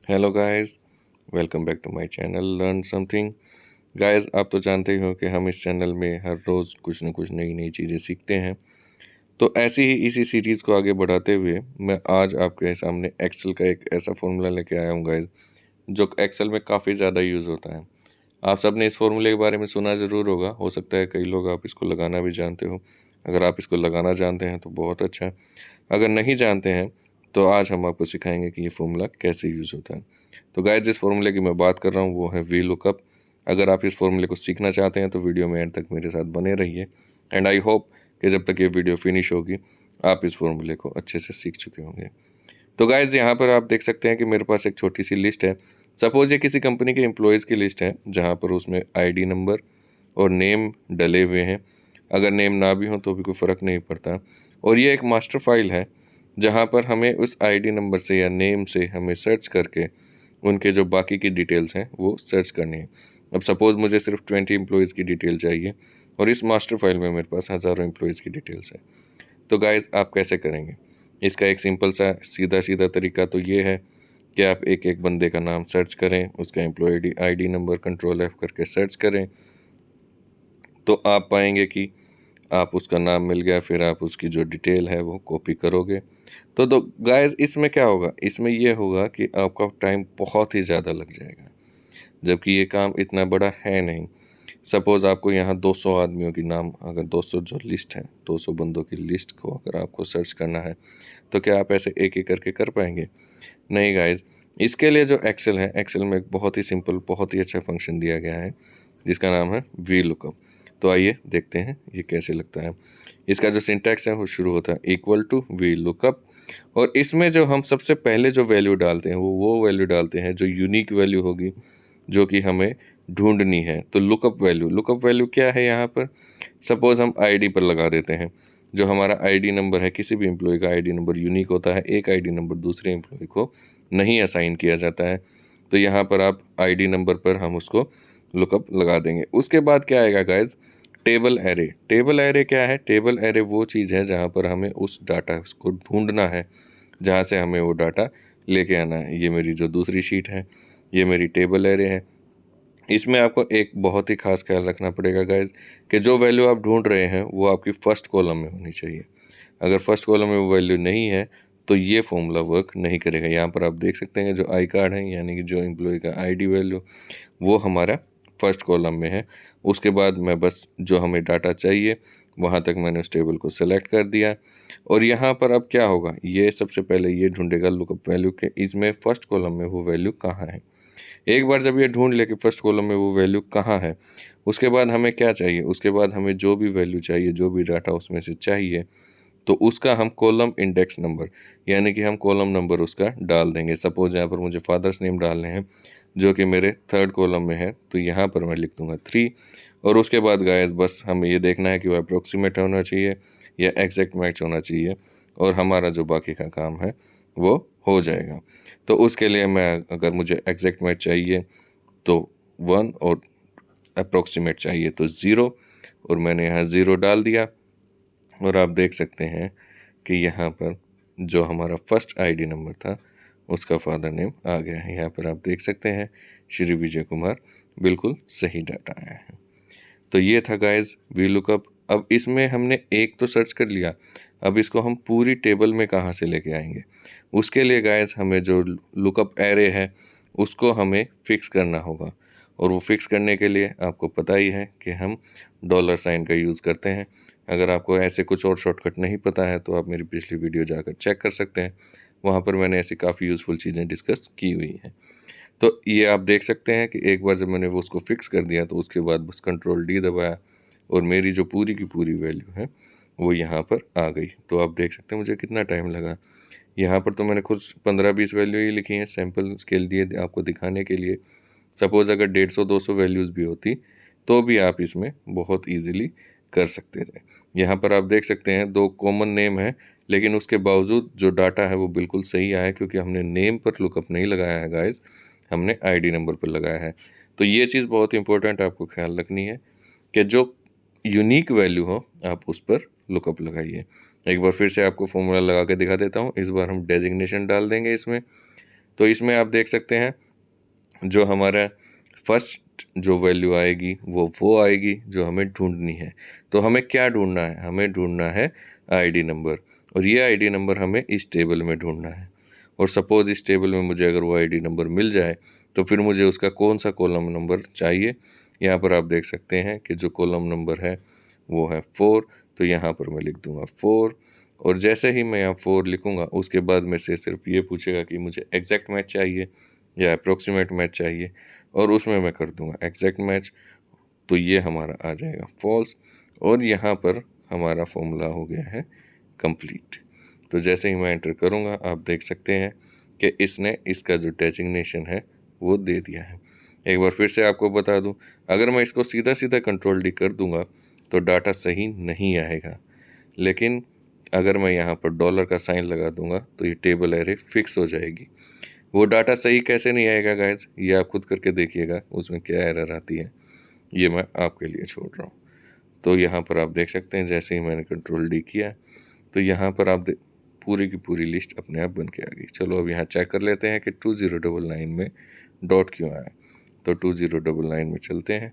Hello guys, welcome back to my channel learn something. Guys, आप तो जानते ही हो कि हम इस चैनल में हर रोज़ कुछ न कुछ नई नई चीज़ें सीखते हैं। तो ऐसी ही इसी सीरीज़ को आगे बढ़ाते हुए मैं आज आपके सामने एक्सेल का एक ऐसा फॉर्मूला लेके आया हूँ गाइस, जो एक्सेल में काफ़ी ज़्यादा यूज़ होता है। आप सब ने इस फॉर्मूले के बारे में सुना ज़रूर होगा, हो सकता है कई लोग आप इसको लगाना भी जानते हो। अगर आप इसको लगाना जानते हैं तो बहुत अच्छा है, अगर नहीं जानते हैं तो आज हम आपको सिखाएंगे कि ये फॉर्मूला कैसे यूज़ होता है। तो गाइस, जिस फॉर्मूले की मैं बात कर रहा हूँ वो है वी लुकअप। अगर आप इस फॉर्मूले को सीखना चाहते हैं तो वीडियो में एंड तक मेरे साथ बने रहिए एंड आई होप कि जब तक ये वीडियो फिनिश होगी आप इस फॉर्मूले को अच्छे से सीख चुके होंगे। तो गाइज़, यहाँ पर आप देख सकते हैं कि मेरे पास एक छोटी सी लिस्ट है। सपोज़ ये किसी कंपनी के एम्प्लॉयज़ की लिस्ट है, जहाँ पर उसमें आईडी नंबर और नेम डले हुए हैं। अगर नेम ना भी हो तो भी कोई फ़र्क नहीं पड़ता। और ये एक मास्टर फ़ाइल है, जहाँ पर हमें उस आईडी नंबर से या नेम से हमें सर्च करके उनके जो बाकी की डिटेल्स हैं वो सर्च करनी है। अब सपोज़ मुझे सिर्फ 20 एम्प्लॉयज़ की डिटेल चाहिए और इस मास्टर फ़ाइल में मेरे पास हज़ारों एम्प्लॉयज़ की डिटेल्स हैं। तो गाइज़, आप कैसे करेंगे? इसका एक सिंपल सा सीधा-सीधा तरीका तो ये है कि आप एक-एक बंदे का नाम सर्च करें, उसका employee ID number control F करके सर्च करें, तो आप पाएँगे कि आप उसका नाम मिल गया, फिर आप उसकी जो डिटेल है वो कॉपी करोगे। तो गाइज़, इसमें क्या होगा? इसमें ये होगा कि आपका टाइम बहुत ही ज़्यादा लग जाएगा, जबकि ये काम इतना बड़ा है नहीं। सपोज़ आपको यहाँ 200 आदमियों की नाम, अगर 200 जो लिस्ट है, 200 बंदों की लिस्ट को अगर आपको सर्च करना है, तो क्या आप ऐसे एक-एक करके कर पाएँगे? नहीं गाइज़, इसके लिए जो एक्सेल है, एक्सेल में एक बहुत ही सिंपल, बहुत ही अच्छा फंक्शन दिया गया है, जिसका नाम है वी लुकअप। तो आइए देखते हैं ये कैसे लगता है। इसका जो सिंटैक्स है वो शुरू होता है इक्वल टू वी लुकअप, और इसमें जो हम सबसे पहले जो वैल्यू डालते हैं वो वैल्यू डालते हैं जो यूनिक वैल्यू होगी, जो कि हमें ढूँढनी है। तो लुकअप वैल्यू क्या है यहाँ पर? सपोज़ हम आईडी पर लगा देते हैं। जो हमारा आईडी नंबर है, किसी भी एम्प्लॉयी का आईडी नंबर यूनिक होता है, एक आईडी नंबर दूसरे एम्प्लॉयी को नहीं असाइन किया जाता है। तो यहाँ पर आप आईडी नंबर पर हम उसको लुकअप लगा देंगे। उसके बाद क्या आएगा guys? Table array. Table array क्या है? टेबल एरे वो चीज़ है जहाँ पर हमें उस डाटा को ढूँढना है, जहाँ से हमें वो डाटा लेके आना है। ये मेरी जो दूसरी शीट है, ये मेरी टेबल एरे है। इसमें आपको एक बहुत ही ख़ास ख़्याल रखना पड़ेगा गाइज़, कि जो वैल्यू आप ढूँढ रहे हैं वो आपकी फ़र्स्ट कॉलम में होनी चाहिए। अगर फर्स्ट कॉलम में वो वैल्यू नहीं है तो ये फॉर्मूला वर्क नहीं करेगा। यहाँ पर आप देख सकते हैं जो आई कार्ड है, यानी कि जो एम्प्लॉय का आईडी वैल्यू, वो हमारा फर्स्ट कॉलम में है। उसके बाद मैं बस जो हमें डाटा चाहिए वहाँ तक मैंने उस टेबल को सेलेक्ट कर दिया। और यहाँ पर अब क्या होगा, ये सबसे पहले ये ढूंढेगा लुकअप वैल्यू के इसमें फर्स्ट कॉलम में वो वैल्यू कहाँ है। एक बार जब ये ढूंढ ले कि फर्स्ट कॉलम में वो वैल्यू कहाँ है, उसके बाद हमें क्या चाहिए? उसके बाद हमें जो भी वैल्यू चाहिए, जो भी डाटा उसमें से चाहिए, तो उसका हम कॉलम इंडेक्स नंबर, यानी कि हम कॉलम नंबर उसका डाल देंगे। सपोज़ यहाँ पर मुझे फादर्स नेम डालने हैं, जो कि मेरे थर्ड कॉलम में है, तो यहाँ पर मैं लिख दूँगा 3। और उसके बाद गाइस, बस हमें ये देखना है कि वो अप्रोक्सीमेट होना चाहिए या एग्जैक्ट मैच होना चाहिए, और हमारा जो बाकी का काम है वो हो जाएगा। तो उसके लिए मैं, अगर मुझे एग्जैक्ट मैच चाहिए तो 1 और अप्रोक्सीमेट चाहिए तो 0, और मैंने यहाँ 0 डाल दिया। और आप देख सकते हैं कि यहाँ पर जो हमारा फर्स्ट आईडी नंबर था उसका फादर नेम आ गया है। यहाँ पर आप देख सकते हैं श्री विजय कुमार, बिल्कुल सही डाटा आया है। तो ये था गाइज वी लुकअप। अब इसमें हमने एक तो सर्च कर लिया, अब इसको हम पूरी टेबल में कहाँ से लेके आएंगे? उसके लिए गाइज हमें जो लुकअप एरे है उसको हमें फिक्स करना होगा, और वो फिक्स करने के लिए आपको पता ही है कि हम डॉलर साइन का यूज़ करते हैं। अगर आपको ऐसे कुछ और शॉर्टकट नहीं पता है तो आप मेरी पिछली वीडियो जाकर चेक कर सकते हैं, वहाँ पर मैंने ऐसी काफ़ी यूज़फुल चीज़ें डिस्कस की हुई हैं। तो ये आप देख सकते हैं कि एक बार जब मैंने वो उसको फिक्स कर दिया तो उसके बाद बस कंट्रोल डी दबाया और मेरी जो पूरी की पूरी वैल्यू है वो यहाँ पर आ गई। तो आप देख सकते हैं मुझे कितना टाइम लगा। यहाँ पर तो मैंने खुद 15-20 वैल्यू ही लिखी हैं सैम्पल के लिए, आपको दिखाने के लिए। सपोज़ अगर 150-200 वैल्यूज़ भी होती तो भी आप इसमें बहुत ईज़िली कर सकते थे। यहाँ पर आप देख सकते हैं 2 कॉमन नेम है, लेकिन उसके बावजूद जो डाटा है वो बिल्कुल सही आया, क्योंकि हमने नेम पर लुकअप नहीं लगाया है गाइज़, हमने आईडी नंबर पर लगाया है। तो ये चीज़ बहुत इंपॉर्टेंट आपको ख्याल रखनी है कि जो यूनिक वैल्यू हो आप उस पर लुकअप लगाइए। एक बार फिर से आपको फॉर्मूला लगा के दिखा देता हूँ। इस बार हम डेजिग्नेशन डाल देंगे इसमें। तो इसमें आप देख सकते हैं जो हमारा फर्स्ट जो वैल्यू आएगी वो आएगी जो हमें ढूंढनी है। तो हमें क्या ढूंढना है? हमें ढूंढना है आईडी नंबर, और ये आईडी नंबर हमें इस टेबल में ढूंढना है। और सपोज़ इस टेबल में मुझे अगर वो आईडी नंबर मिल जाए तो फिर मुझे उसका कौन सा कॉलम नंबर चाहिए। यहाँ पर आप देख सकते हैं कि जो कॉलम नंबर है वो है 4, तो यहाँ पर मैं लिख दूँगा 4। और जैसे ही मैं यहाँ 4 लिखूँगा उसके बाद में से सिर्फ ये पूछेगा कि मुझे एग्जैक्ट मैच चाहिए या अप्रोक्सीमेट मैच चाहिए, और उसमें मैं कर दूँगा एग्जैक्ट मैच। तो ये हमारा आ जाएगा फॉल्स, और यहाँ पर हमारा फॉर्मूला हो गया है कंप्लीट। तो जैसे ही मैं एंटर करूँगा आप देख सकते हैं कि इसने इसका जो डेजिग्नेशन है वो दे दिया है। एक बार फिर से आपको बता दूं, अगर मैं इसको सीधा सीधा कंट्रोल डी कर दूंगा तो डाटा सही नहीं आएगा, लेकिन अगर मैं यहाँ पर डॉलर का साइन लगा दूंगा तो ये टेबल एरे फिक्स हो जाएगी। वो डाटा सही कैसे नहीं आएगा गाइज, ये आप खुद करके देखिएगा उसमें क्या एरर आती है, ये मैं आपके लिए छोड़ रहा हूँ। तो यहाँ पर आप देख सकते हैं जैसे ही मैंने कंट्रोल डी किया तो यहाँ पर आप पूरी की पूरी लिस्ट अपने आप बन के आ गई। चलो अब यहाँ चेक कर लेते हैं कि 2099 में डॉट क्यों आया। तो 2099 में चलते हैं,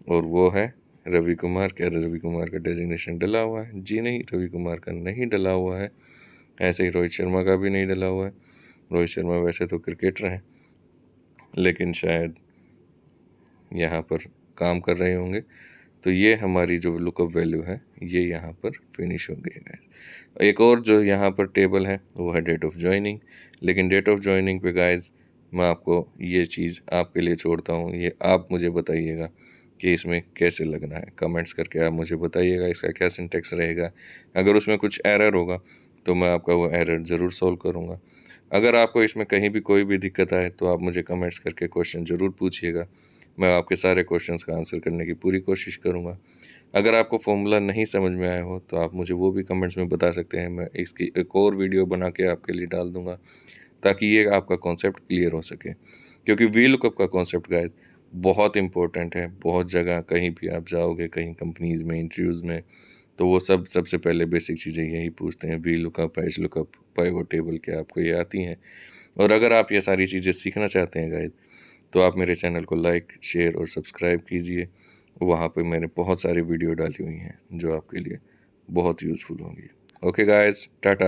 और वो है रवि कुमार। क्या रवि कुमार का डेजिग्नेशन डला हुआ है? जी नहीं, रवि कुमार का नहीं डला हुआ है। ऐसे ही रोहित शर्मा का भी नहीं डला हुआ है। रोहित शर्मा वैसे तो क्रिकेटर हैं, लेकिन शायद यहाँ पर काम कर रहे होंगे। तो ये हमारी जो लुकअप वैल्यू है ये यहाँ पर फिनिश हो गई गाइज। एक और जो यहाँ पर टेबल है वो है डेट ऑफ ज्वाइनिंग, लेकिन डेट ऑफ ज्वाइनिंग पे गाइज मैं आपको ये चीज़ आपके लिए छोड़ता हूँ, ये आप मुझे बताइएगा कि इसमें कैसे लगना है। कमेंट्स करके आप मुझे बताइएगा इसका क्या सिंटेक्स रहेगा। अगर उसमें कुछ एरर होगा तो मैं आपका वो एरर ज़रूर सॉल्व करूँगा। अगर आपको इसमें कहीं भी कोई भी दिक्कत आए तो आप मुझे कमेंट्स करके क्वेश्चन ज़रूर पूछिएगा, मैं आपके सारे क्वेश्चंस का आंसर करने की पूरी कोशिश करूँगा। अगर आपको फॉर्मूला नहीं समझ में आया हो तो आप मुझे वो भी कमेंट्स में बता सकते हैं, मैं इसकी एक और वीडियो बना के आपके लिए डाल दूँगा ताकि ये आपका कॉन्सेप्ट क्लियर हो सके। क्योंकि वी लुकअप का कॉन्सेप्ट गाइस बहुत इंपॉर्टेंट है। बहुत जगह कहीं भी आप जाओगे, कहीं कंपनीज़ में, इंटरव्यूज़ में, तो वो सबसे पहले बेसिक चीज़ें यही पूछते हैं, V lookup, H lookup, pivot table, क्या आपको ये आती हैं? और अगर आप ये सारी चीज़ें सीखना चाहते हैं गाइस तो आप मेरे चैनल को लाइक, शेयर और सब्सक्राइब कीजिए। वहाँ पे मैंने बहुत सारी वीडियो डाली हुई हैं जो आपके लिए बहुत यूज़फुल होंगी। Okay guys, Tata.